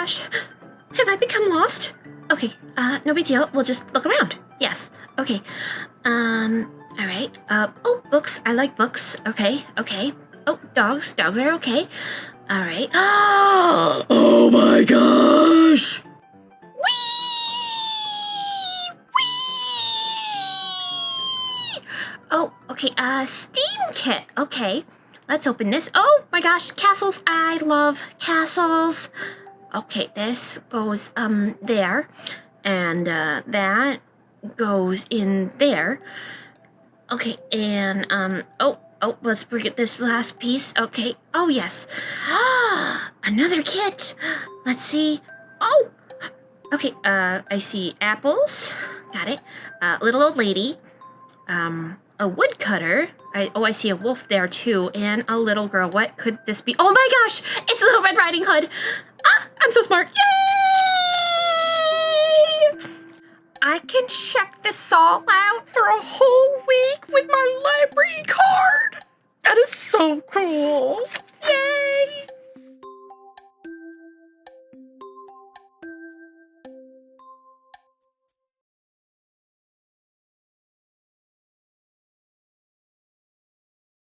gosh. Have I become lost? Okay, no big deal. We'll just look around. Yes. Okay. All right. Oh, books. I like books. Okay. Oh, dogs. Dogs are okay. All right. Oh my gosh! Oh, okay, STEAM kit. Okay, let's open this. Oh my gosh, castles. I love castles. Okay, this goes, there. And, that goes in there. Okay, and, oh, let's get this last piece. Okay, oh yes. Another kit. Let's see. Oh, okay, I see apples. Got it. Little old lady. A woodcutter. I see a wolf there too, and a little girl. What could this be? Oh my gosh! It's Little Red Riding Hood! Ah, I'm so smart! Yay! I can check this all out for a whole week with my library card! That is so cool! Yay!